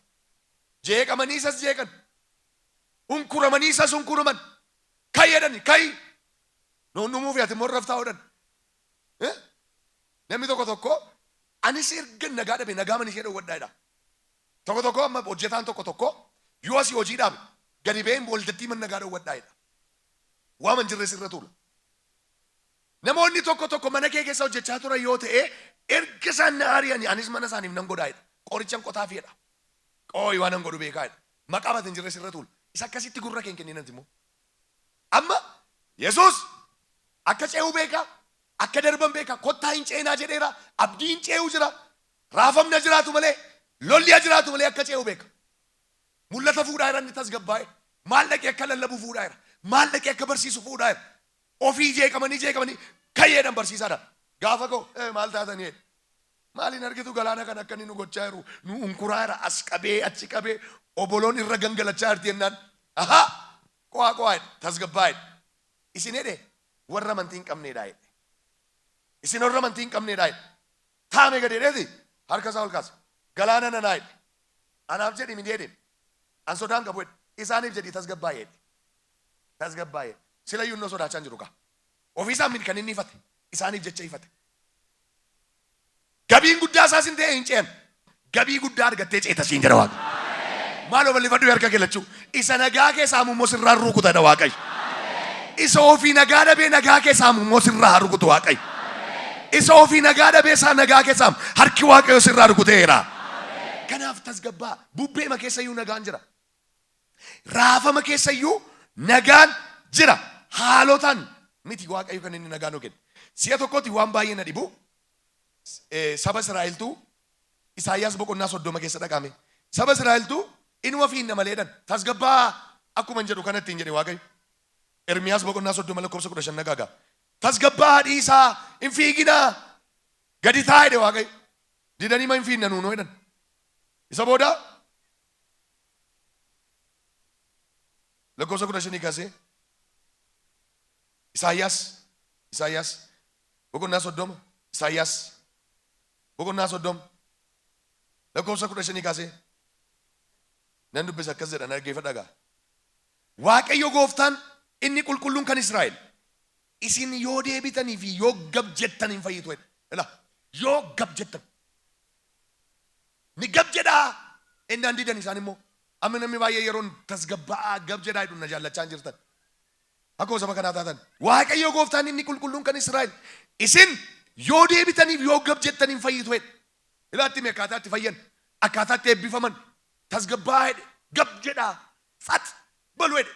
[SPEAKER 1] Jeeqamanii isas jeeqan. Unkuramanii isas unkuraman. Kai jedhani kai. Noonnumuuf ati immoo raftaa hodhan. Namni tokko anis erga nagaa dhabe nagaa man ishee dhowwadhaa jedha. Tokko amma hojjetaan tokko yoo asii hojii dhaabe gadi ba'een booldattii man nagaa dhowwadhaa jedha. Waaman jirre sirra tuula. Namoonni tokko mana kee keessa hojjechaa turan yoo ta'e erga isaan na ari'anii anis mana isaaniif nan godhaa jedha. Qorichan qotaa fi jedha. Qooyi waan nan godhu beekaa jedha. Maqaa baatan jirre sirra tuula. Isa akkasitti gurra keen kenninanti immoo. Amma Yesuus akka ce'uu beekaa. Akka darban beekaa. Kottaa hin ceenaa jedheera. Abdii hin ce'uu jira. Raafamna jiraatu malee. Lolliyaa jiraatu malee akka ce'uu beeka. Mul'ata fuudhaa jira inni tasgabbaa'e. Maal dhaqee akka lallabu fuudhaa jira. Maal dhaqee akka barsiisu fuudhaa jira. Ofii jeeqamanii kayyeedhaan barsiisaadha. Gaafa koo maal taatanii jedhe. Maaliin argitu galaana kan akka inni nu gochaa jiru. Nu unkuraa jira as qabee achi qabee oboloon irra gangalachaa jirti jennaan. Qo'aa tasgabbaa'e. Isin jedhe warra amantii hin qabneedha jedhe. Isin warra amantii hin qabneedha jedhe. Taame gadi jedheeti harka isaa ol kaasa. Galaana nanaa jedhe. Anaaf jedhi min jedhe. An sodaan qabu jedhe. Isaaniif jedhi tasgabbaa'e jedhe. Tasgabbaa'e. Sila yunnoo sodaachaa hin jiru kaa. Ofiisaa min kan inni ifate. Isaaniif jecha ifate. Gabiin guddaa isaas hin ta'e hin ce'an. Gabii guddaa argattee ceeta siin jedha Waaqa. Maaloo bal'ifadhu harka galachuu. Isa nagaa keessaa mummoo sirraa rukutadha Waaqayyo. Isa ofii nagaa dhabee nagaa keessaa mummoo sirraa rukutu Waaqayyo. Isa ofii nagaa dhabee isaa nagaa keessaa harki Waaqayyo sirraa rukuteera. Kanaaf tasgabbaa. Bubbeema keessayyuu nagaan jira. Raafama keessayyuu nagaan jira. Haalotaan miti Waaqayyo kan inni nagaan hojjete. Si'a tokkotti waan baay'ee na dhibu. Saba Israa'eltu Isaayyaas boqonnaa 30 keessa dhaqame. Saba Israa'eltu inuma fiinna maleedhan tasgabbaa akkuma jedhu kanatti hin jedhe Waaqayyo. Ermiyaas boqonnaa 30 lakkoofsa 15 nagaagaa. Tasgabbaa dhiisaa hin fiiginaa gadi taa'e jedhe Waaqayyo. Didanii ma hin fiinna nuunoo jedhan. Isa booda lakkoofsa 15 kaasee Isaayyaas boqonnaa 30 Isaayyaas boqonnaa 30 lakkoofsa 15 kaasee nan dubbisa akkas jedhan dhaggeeffadhaa. Waaqayyo gooftaan inni qulqulluun kan Israa'el isin yoo deebitanii fi yoo gab jettan hin fayyitu jedha. Yoo gab jettan ni gab jedhaa innaan didan isaan immoo amma namni baay'ee yeroon tasgabbaa gab jedhaa jedhu na jaallachaa hin jirtan. Akkuma saba kanaa taatan Waaqayyo gooftaan inni qulqulluun kan Israa'el isin yoo deebitaniif yoo gab jettan hin fayyitu jedha. Ilaatti mee akkaataa itti fayyan akkaataa itti eebbifaman tasgabbaa jedhe gab jedhaa fat balu jedhe.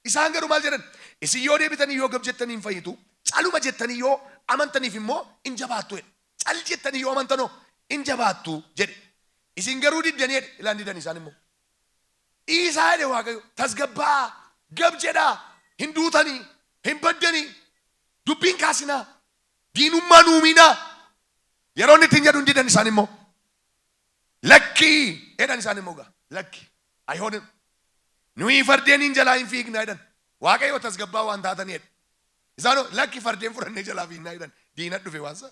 [SPEAKER 1] Isaan garuu maal jedhan isin yoo deebitanii yoo gab jettanii hin fayyitu caluma jettanii yoo amantaniif immoo hin jabaattu jedhe. Cal jettanii yoo amantanoo hin jabaattu jedhe. Isin garuu diddanii jedhe. Ilaan diddan isaan immoo dhiisaa jedhe Waaqayyo tasgabbaa gab jedhaa hin duutanii hin baddanii dubbiin kaasinaa diinummaa nuuminaa yeroo inni ittiin jedhu hin diddan isaan immoo lakkii jedhan isaan immoo gaa lakki ayhoon nuyi fardeen hin jalaa hin fiignaa jedhan. Waaqayyo tasgabbaa waan taatanii jedhe. Isaanoo lakki fardeen fudhannee jalaa fiignaa jedhan. Diina dhufe waan isaa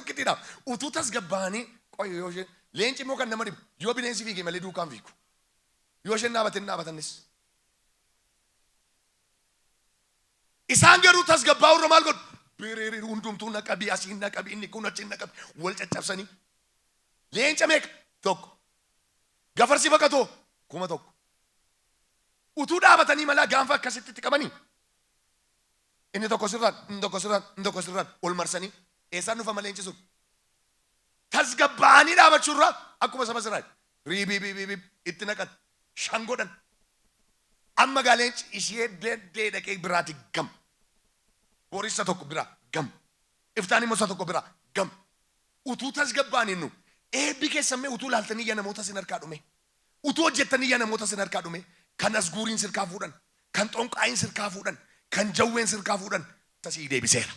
[SPEAKER 1] tokkittiidha. Utuu tasgabbaa'anii qoyo yoo isheen leenci immoo kan nama dhibu yoo bineensi fiige malee duukaan fiigu. Yoo isheen dhaabatin dhaabatannis. Isaan garuu tasgabbaa'uu irra maal godhu? Biriiri hundumtuu naqabii asiin naqabii inni kun achiin naqabii wal caccabsanii. Leenca meeqa? Tokko. Gafarsi baqatoo 1,000. Utuu dhaabatanii malaa gaanfa akkasitti itti qabanii. Inni tokko sirraan, inni tokko sirraan, inni tokko sirraan ol marsanii eessaan dhufa malee leenci sun. Tasgabbaa'anii dhaabachuurraa akkuma saba sirraa riibii itti naqan shan godhan. Amma gaa leenci ishee deeddee dhaqee biraati gam. Boorissa tokko biraa gam. Iftaan immoo isa tokko biraa gam. Utuu tasgabbaa'anii nu eebbi keessammee utuu laaltanii yaa namoota sin harkaa dhume. Utuu hojjettanii yaa namoota sin harkaa dhume. Kan asguuriin sirkaa fuudhan, kan xonqaayin sirkaa fuudhan, kan jawween sirkaa fuudhan tasii deebiseera.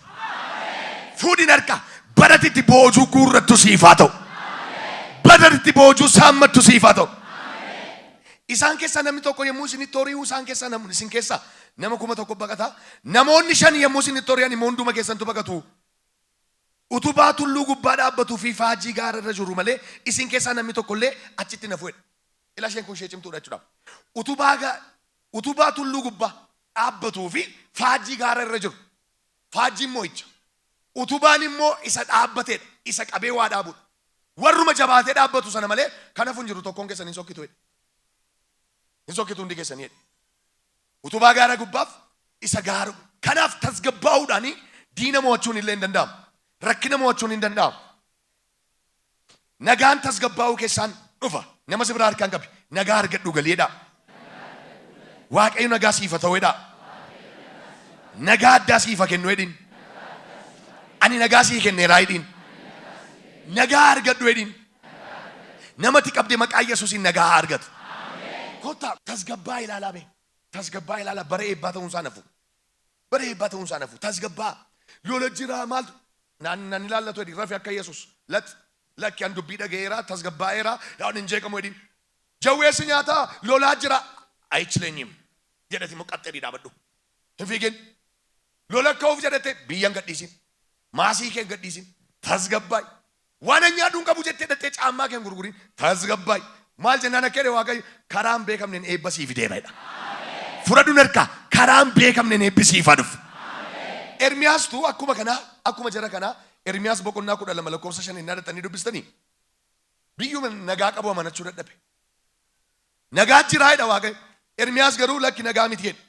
[SPEAKER 1] Fuudhin harkaa badatitti boojuu guurrattu siifaa ta'u. Badatitti boojuu saammattu siifaa ta'u. Isaan keessaa namni tokko yommuu isinitti hori'uu isaan keessaa namni isin keessaa nama 1,000 baqataa. Namoonni 5 yommuu isinitti hori'an immoo hunduma keessantu baqatu. Utubaa tulluu gubbaa dhaabbatuu fi faajii gaara irra jiru malee isin keessaa namni tokko illee achitti na fuudhe. Ila isheen kun ishee cimtuudha jechuudha. Utubaa tulluu gubbaa dhaabbatuu fi faajii gaara irra jiru. Faajiin moo'icha. Utubaan immoo isa dhaabbateedha. Isa qabee waa dhaabudha. Warruma jabaatee dhaabbatu sana malee kanaaf hin jiru tokkoon keessan hin sokkitu. Hin sokkitu hundi keessanii. Utubaa gaara gubbaaf isa gaaru. Kanaaf tasgabbaa'uudhaanii diina mo'achuun illee hin danda'amu. Rakkina mo'achuun hin danda'amu. Nagaan tasgabbaa'uu keessaan dhufa. Nama si biraa harkaan qabi. Nagaa argadhu galeedha. Waaqayyo nagaa siifa ta'uudha. Nagaa addaa siifa kennu hedhiin. Ani nagaa sii kenneeraa hedhiin. Nagaa argadhu hedhiin. Namatti qabde maqaa Yesuusiin nagaa argatu. Kottaa tasgabbaa ilaalaa bee. Tasgabbaa ilaalaa bara eebbaa ta'uun isaa nafu. Bara eebbaa ta'uun isaa nafu. Tasgabbaa. Lola jira maaltu. Naan ilaallatu hedhiin rafi akka Yesuus. Lakki an dubbii dhaga'eera tasgabbaa'eera yaan hin jeeqamu hedhiin. Jawweessi nyaataa lolaa jira. Ayichileenyim jedhati immoo qaxxee dhaabadhu. Hin fiigin. Lola ka'uuf jedhate biyyan gadhiisin. Maasii kee gadhiisin. Tasgabbaa'i. Waan an nyaadhuun qabu jettee dhattee caammaa kee gurgurin. Tasgabbaa'i. Maal jennaan akka jedhe Waaqayyo karaan beekamneen eebba siif deebi'edha. Fudhadhuun harkaa karaan beekamneen eebbi siifaa dhufu. Ermiyaastuu akkuma kanaa akkuma jara kanaa Ermiyaas boqonnaa 12 lakkoofsa 5 hin dhalatanii dubbistanii. Biyyuma nagaa qabu amanachuu dadhabe. Nagaa jiraayidha Waaqayyo. Ermiyaas garuu lakki nagaa miti jedhe.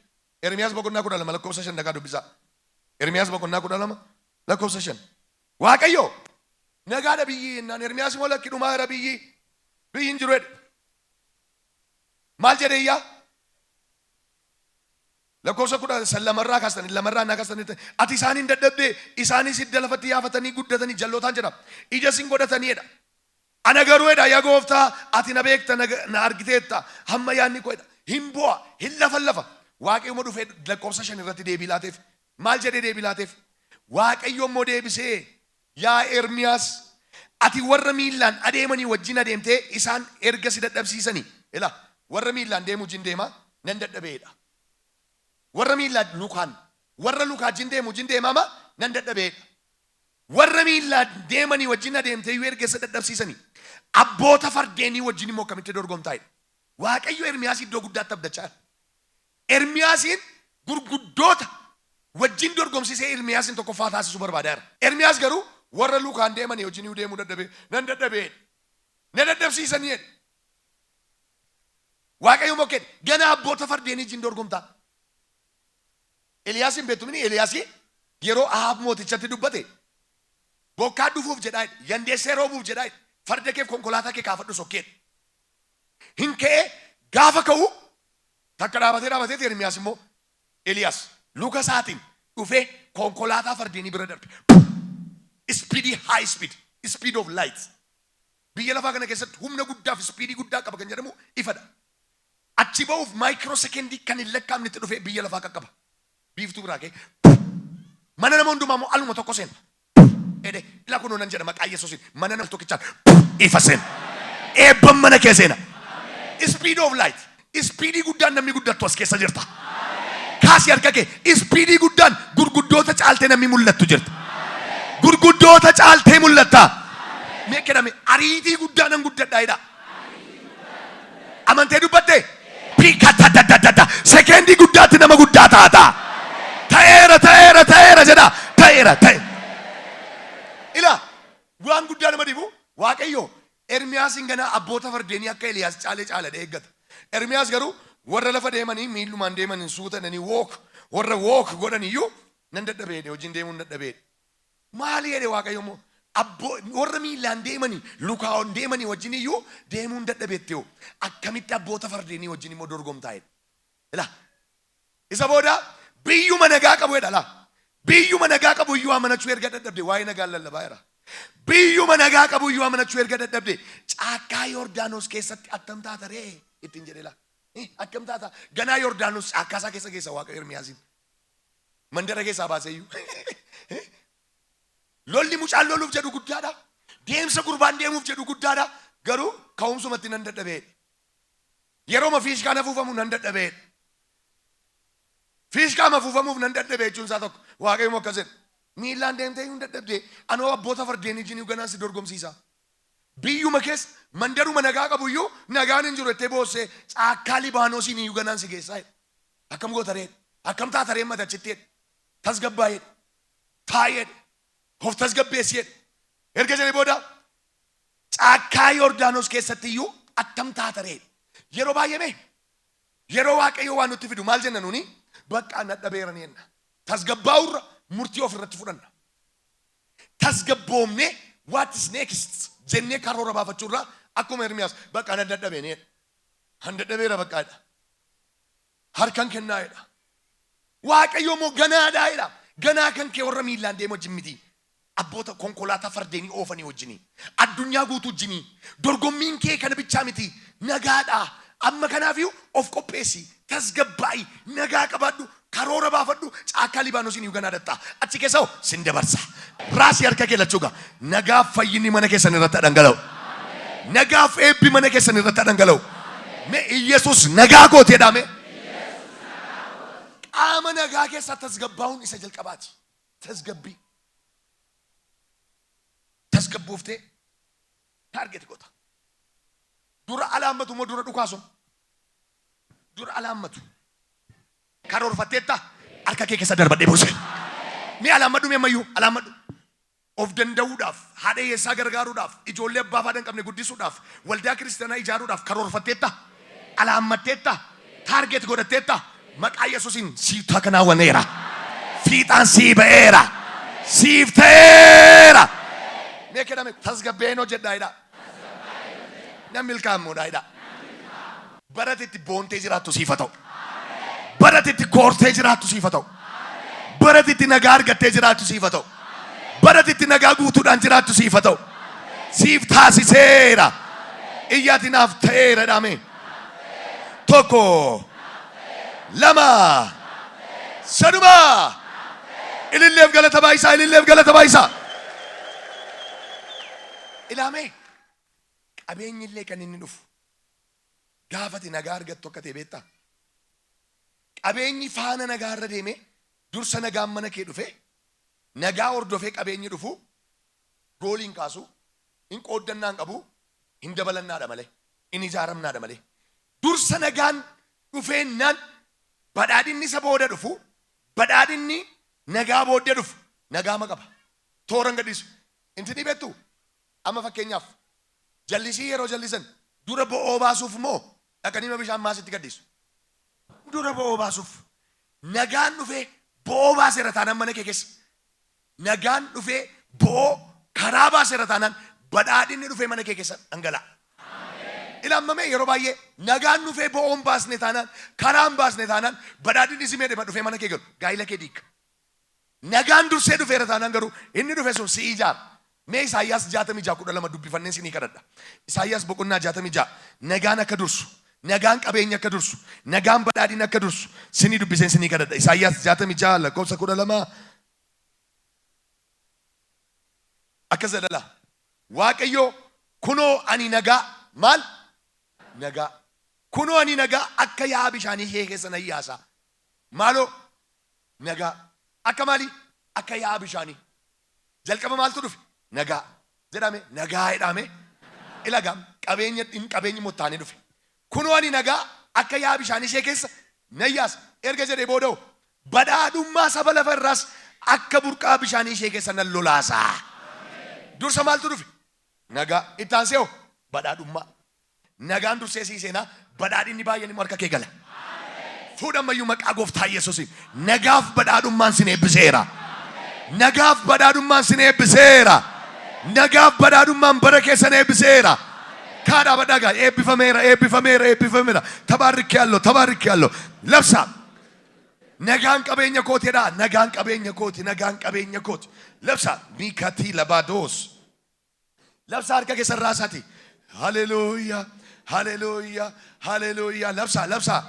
[SPEAKER 1] Ermiyaas boqonnaa 12 lakkoofsa 5 nagaa dubbisaa. Ermiyaas boqonnaa 12 lakkoofsa 5. Waaqayyo nagaadha biyyi innaan Ermiyaas immoo lakki dhumaa jira biyyi. Biyyi hin jiru jedhe. Maal jedheeyyaa? Lakkoofsa 12 kaastanii lamarraa naa kaastanii ati isaaniin dadhabdee isaanis hidda lafatti yaafatanii guddatanii jallootaan jedha. Ija isin godhataniidha. Ana garuu edha yaa gooftaa ati na beekta na argiteetta hamma yaanni koo edha. Hin bu'a hin lafa. Waaqayyo dhufee lakkoofsa 5 irratti deebii laateef. Maal jedhee deebii laateef? Waaqayyo immoo deebisee yaa Ermiyaas ati warra miillaan adeemanii wajjin adeemtee isaan erga si dadhabsiisanii. Ila warra miillaan deemu wajjin deema nan dadhabeedha. Warra miillaan lukaan warra lukaa wajjin deemu wajjin deemama nan dadhabeedha. Warra miillaan deemanii wajjin adeemtee yoo erga si dadhabsiisanii abboota fardeenii wajjin immoo akkamitti dorgomtaa'edha. Waaqayyo Ermiyaas iddoo guddaatti abdachaa. Ermiyaasiin gurguddoota wajjin dorgomsisee Ermiyaasin tokkoffaa taasisuu barbaadeera. Ermiyaas garuu warra lukaan deemanii wajjin yoo deemuu dadhabee nan dadhabeedha. Na dadhabsiisanii. Waaqayyo mokkee gana abboota fardeenii wajjin dorgomtaa. Eliyaasin beektumni Eliyaasii yeroo Ahaab mootichatti dubbate bokkaa dhufuuf jedhaa yandeessee roobuuf jedhaa farda kee konkolaataa kee kaafadhu sokkeedha. Hin ka'ee gaafa ka'u takka dhaabatee Ermiyaas immoo Eliyaas luka isaatiin dhufee konkolaataa fardeenii bira darbe. Speedy high speed of light. Biyya lafaa kana keessatti humna guddaa fi speedii guddaa qaba kan jedhamu ifadha. Achi ba'uuf maayikiroosekendii kan hin lakkaa'amnetti dhufee biyya lafaa qaqqaba. Biiftuu biraa kee mana nama hundumaa immoo aluma tokko seena. Ila kun nan jedha maqaa Yesuusiin mana nama tokkichaan ifa seena. Eebban mana kee seena. Speed of light. Speedii guddaan namni guddattu as keessa jirta. Kaasii harka kee speedii guddaan gurguddoota caaltee namni mul'attu jirta. Gurguddoota caaltee mul'atta. Mee kedhame ariitii guddaan nan guddadhaa jedha. Amantee dubbatte piikata sekendii guddaatti nama guddaa taata. Ta'eera jedha. Ta'e. Ila waan guddaa nama dhibu Waaqayyo Ermiyaasin gana abboota fardeenii akka Eliyaas caala eeggata. Ermiyaas garuu warra lafa deemanii miillumaan deemanii suutanii warra godhaniyyuu nan dadhabeedhe wajjin deemuun dadhabeedhe. Maali jedhe Waaqayyo immoo warra miillaan deemanii lukaan deemanii wajjin iyyuu deemuun dadhabeettee akkamitti abboota fardeenii wajjin immoo dorgomtaa'edha. Ila isa booda biyyuma nagaa qabu jedha. Biyyuma nagaa qabu iyyuu amanachuu erga dadhabde waa'ee nagaan lallabaa jira. Biyyuma nagaa qabu iyyuu amanachuu erga dadhabde caakkaa Yordaanos keessatti attam taata ree ittiin jedhe la. Akkam taata ganaa Yordaanos caakkaa isaa keessa Waaqayyo Ermiyaasin mandara keessaa baasee iyyuu. Lolli mucaan loluuf jedhu guddaadha. Deemsa gurbaan deemuuf jedhu guddaadha. Garuu ka'umsumatti nan dadhabeedha. Yeroo fiishkaan afuufamu nan dadhabeedha. Fiishkaan afuufamuuf nan dadhabee jechuun isaa tokko Waaqayyo immoo akkas jedhe. Miillaan deemtee hin dadhabdee anoo abboota fardeenii wajjin ganaan si dorgomsiisa. Biyyuma keessa mandaruma nagaa qabu iyyuu nagaan hin jiru jettee boossee caakkaa Libaanoosiin iyyuu ganaan si geessaa jedhe. Akkam gootareedha. Akkam taatareen matachitteedha. Tasgabbaa'eedha. Taa'eedha. Of tasgabbeessiidha. Erga jedhee booda caakkaa Yordaanos keessatti iyyuu attam taatareedha. Yeroo baay'ee yeroo Waaqayyo waan nutti fidu maal jenna nuuni? Bakka nadhabeerani jenna. Tasgabbaa'urra murtii ofirratti fudhanna. Tasgabboomnee what is next jennee karoora baafachuurra akkuma Ermiyaas bakka nadhabeeni. Handadhabeera bakkaadha. Harkan kennaa'edha. Waaqayyo immoo ganaadhaa jedha. Ganaa kan kee warra miillaan deemu wajjin miti. Abboota konkolaataa fardeenii oofanii wajjinii. Addunyaa guutuu wajjinii. Dorgommiin kee kana bichaa miti. Nagaadhaa. Amma kanaafiyyuu of qopheessi. Tasgabbaa'i. Nagaa qabaadhu. Karoora baafadhu. Caakkaa Libaanoosiin iyyuu ganaa dattaa. Achi keessa hoo sin dabarsa. Raasii harka kee lachuugaa. Nagaaf fayyinni mana keessan irratti dhangala'u. Nagaaf eebbi mana keessan irratti dhangala'u. Mee Iyesuus nagaa gooteedhaa mee? Qaama nagaa keessa tasgabbaa'uun isa jalqabaati. Tasgabbii. Tasgabbooftee taargeeti goota. Dura alaammatu moo dura dhukaasu? Dura alaammatu. Karoorfatteetta harka kee keessa darbadhee buuse. Mee alaammadhu mee ammayyuu alaammadhu. Of danda'uudhaaf, haadha hiyyeessaa gargaaruudhaaf, ijoollee abbaa fi haadha hin qabne guddisuudhaaf, waldaa kiristaanaa ijaaruudhaaf karoorfatteetta. Alaammatteetta. Taargeeti godhatteetta. Maqaa Yesuusiin siif kanaawwaneera. Fiixaan sii ba'eera. Siif ta'eera. Mee kedhame tasgabbeen hojjedhaayidha. Nan milkaa'ammoodhaayidha. Baratitti boontee jiraattu siif haa ta'u. Baratitti koortee jiraattu siif haa ta'u. Baratitti nagaa argattee jiraattu siif haa ta'u. Baratitti nagaa guutuudhaan jiraattu siif haa ta'u. Siif taasiseera. Iyyaati naaf ta'eera dhaame. Tokko lama saduma. Ililleef galata baayisaa, ililleef galata baayisaa. Ilaame qabeenyi illee kan inni dhufu gaafati nagaa argattu akka ta'e beektaa? Qabeenyi faana nagaa irra deeme dursa nagaan mana kee dhufe nagaa hordofee qabeenyi dhufu gooliin kaasu hin qooddannaan qabu hin dabalannaadha malee hin ijaaramnaadha malee dursa nagaan dhufeennaan badhaadhinni isa booda dhufu badhaadhinni nagaa booddee dhufu nagaa ma qaba tooran gadhiisu inti ni beektu. Amma fakkeenyaaf jallisii yeroo jallisan dura bo'oo baasuuf moo dhaqanii bishaan maasitti gadhiisu? Dura bo'oo baasuuf nagaan dhufee bo'oo baaseera taanaan mana kee keessa nagaan dhufee bo'oo karaa baaseera taanaan badhaadhinni dhufee mana kee keessa dhangala'a. Ilaamamee yeroo baay'ee nagaan dhufee bo'oon baasne taanaan karaan baasne taanaan badhaadhinni si meedhe dhufee mana kee galu gaa'ila kee diika. Nagaan dursee dhufeera taanaan garuu inni dhufe sun si ijaara. Mee Isaayyaas 66:12 dubbifannee sinii kadhadha. Isaayyaas boqonnaa 66 nagaan akka dursu, nagaan qabeenya akka dursu, nagaan badhaadhina akka dursu sinii dubbiseen sinii kadhadha. Isaayyaas 66 lakkoofsa 12 akka jedha Waaqayyoo kunoo ani nagaa maal? Nagaa. Kunoo ani nagaa akka yaa bishaanii ishee keessa nan yaasa. Maaloo nagaa akka maali? Akka yaa bishaanii. Jalqaba maaltu dhufe? Nagaa. Jedhame nagaa jedhame. Ilagam qabeenyi mottaanii dhufe. Kunoo ani nagaa akka yaa bishaanii ishee keessa nan yaasa. Erga jedhee booda'u badhaadhummaa saba lafa irraas akka burqaa bishaanii ishee keessa nan lolaasa. Dursa maaltu dhufe? Nagaa. Itti aansee hoo badhaadhummaa. Nagaan dursee seenaa badhaadhinni baay'een immoo harka kee gala. Fuudhamayyuu maqaa gooftaa Yesuusiin nagaaf badhaadhummaan sin eebbiseera. Nagaaf badhaadhummaan sin eebbiseera. Nagaaf badhaadhummaan bara keessan eebbiseera. Kaadhaa badhagaa eebbifameera, eebbifameera, eebbifameera. Tabaarikki labsa. Nagaan qabeenya kootiidha. Nagaan qabeenya kooti, nagaan qabeenya kooti. Labsa. Miikatii labaadoos. Labsa harka keessan raasaati. Hallelujah, hallelujah, hallelujah. Labsa.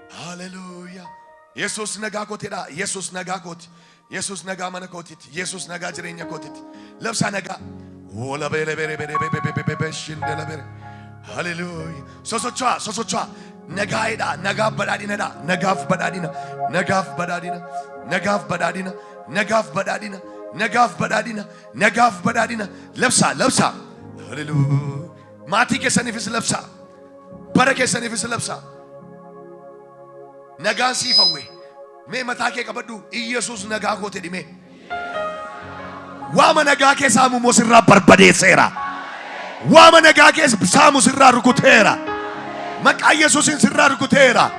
[SPEAKER 1] Hallelujah. Yesus nagaa kootiidha. Yesus nagaa kooti. Yesus nagaa mana kootiiti. Yesus nagaa jireenya kootiiti. Labsa nagaa. Ola bere. Shindela bere. Hallelujah. Sosochoa. Nagaadha. Nagaaf badhaadhinadha. Nagaaf badhaadhina. Nagaaf badhaadhina. Nagaaf badhaadhina. Nagaaf badhaadhina. Nagaaf badhaadhina. Nagaaf badhaadhina. Labsa. Hallelujah. Maatii keessaniifis labsa. Bara keessaniifis labsa. Nagaan siif hawwe. Mee mataa kee qabadhu Iyesuus nagaa koote dhime. Waama nagaa kee saamu sirraa barbadeesseera. Waama nagaa kee saamu sirraa rukuteera. Maqaa Yesuusin sirraa rukuteera.